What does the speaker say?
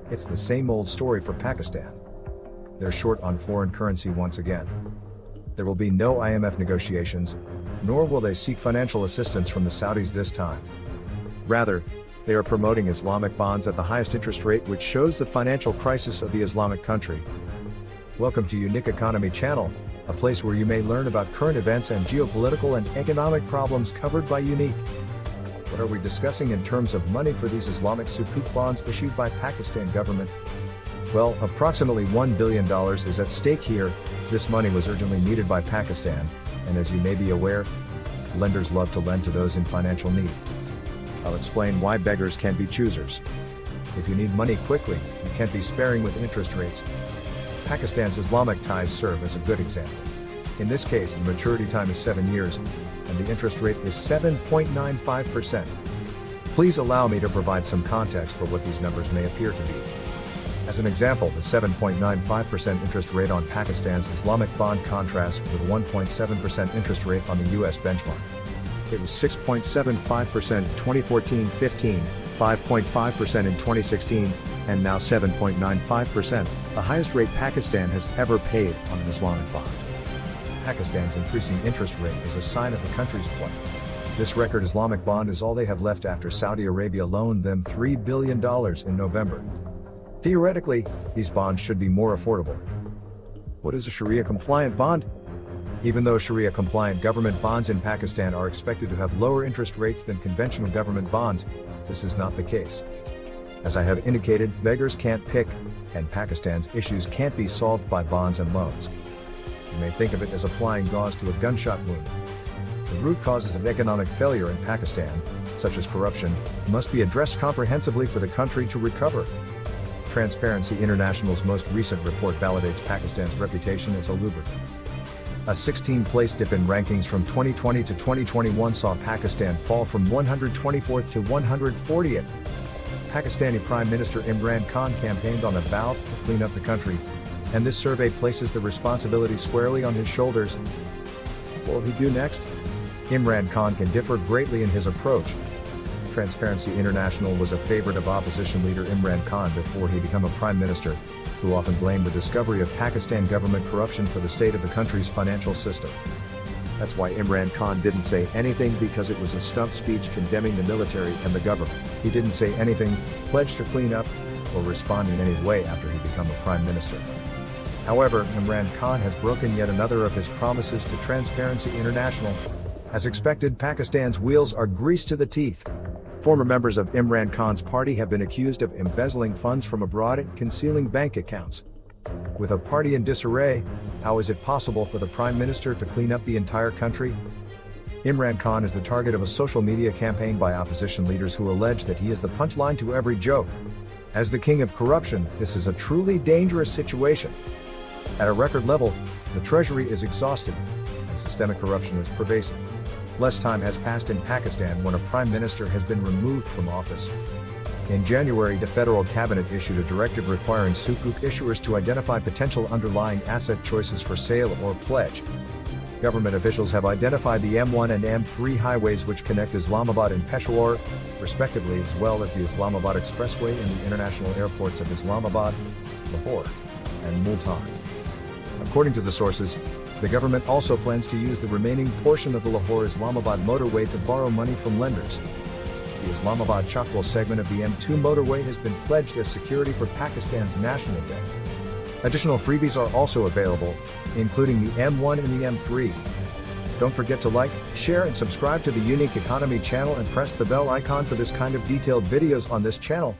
It's the same old story for Pakistan. They're short on foreign currency once again. There will be no IMF negotiations, nor will they seek financial assistance from the Saudis this time. Rather, they are promoting Islamic bonds at the highest interest rate, which shows the financial crisis of the Islamic country. Welcome to YouNik Economy Channel, a place where you may learn about current events and geopolitical and economic problems covered by YouNik. What are we discussing in terms of money for these Islamic sukuk bonds issued by Pakistan government? Well, approximately $1 billion is at stake here. This money was urgently needed by Pakistan, and as you may be aware, lenders love to lend to those in financial need. I'll explain why beggars can be choosers. If you need money quickly, you can't be sparing with interest rates. Pakistan's Islamic ties serve as a good example. In this case, the maturity time is 7 years, and the interest rate is 7.95%. Please allow me to provide some context for what these numbers may appear to be. As an example, the 7.95% interest rate on Pakistan's Islamic bond contrasts with 1.7% interest rate on the US benchmark. It was 6.75% in 2014-15, 5.5% in 2016, and now 7.95%, the highest rate Pakistan has ever paid on an Islamic bond. Pakistan's increasing interest rate is a sign of the country's plight. This record Islamic bond is all they have left after Saudi Arabia loaned them $3 billion in November. Theoretically, these bonds should be more affordable. What is a Sharia-compliant bond? Even though Sharia-compliant government bonds in Pakistan are expected to have lower interest rates than conventional government bonds, this is not the case. As I have indicated, beggars can't pick, and Pakistan's issues can't be solved by bonds and loans. You may think of it as applying gauze to a gunshot wound. The root causes of economic failure in Pakistan, such as corruption, must be addressed comprehensively for the country to recover. Transparency International's most recent report validates Pakistan's reputation as a lubricant. A 16-place dip in rankings from 2020 to 2021 saw Pakistan fall from 124th to 140th. Pakistani Prime Minister Imran Khan campaigned on a vow to clean up the country, and this survey places the responsibility squarely on his shoulders. What will he do next? Imran Khan can differ greatly in his approach. Transparency International was a favorite of opposition leader Imran Khan before he became a prime minister, who often blamed the discovery of Pakistan government corruption for the state of the country's financial system. That's why Imran Khan didn't say anything, because it was a stump speech condemning the military and the government. He didn't say anything, pledge to clean up, or respond in any way after he became a prime minister. However, Imran Khan has broken yet another of his promises to Transparency International. As expected, Pakistan's wheels are greased to the teeth. Former members of Imran Khan's party have been accused of embezzling funds from abroad and concealing bank accounts. With a party in disarray, how is it possible for the Prime Minister to clean up the entire country? Imran Khan is the target of a social media campaign by opposition leaders who allege that he is the punchline to every joke. As the king of corruption, this is a truly dangerous situation. At a record level, the treasury is exhausted, and systemic corruption is pervasive. Less time has passed in Pakistan when a prime minister has been removed from office. In January, the federal cabinet issued a directive requiring sukuk issuers to identify potential underlying asset choices for sale or pledge. Government officials have identified the M1 and M3 highways which connect Islamabad and Peshawar, respectively, as well as the Islamabad Expressway and the international airports of Islamabad, Lahore, and Multan. According to the sources, the government also plans to use the remaining portion of the Lahore-Islamabad motorway to borrow money from lenders. The Islamabad-Chakwal segment of the M2 motorway has been pledged as security for Pakistan's national debt. Additional freebies are also available, including the M1 and the M3. Don't forget to like, share and subscribe to the YouNik Economy channel and press the bell icon for this kind of detailed videos on this channel.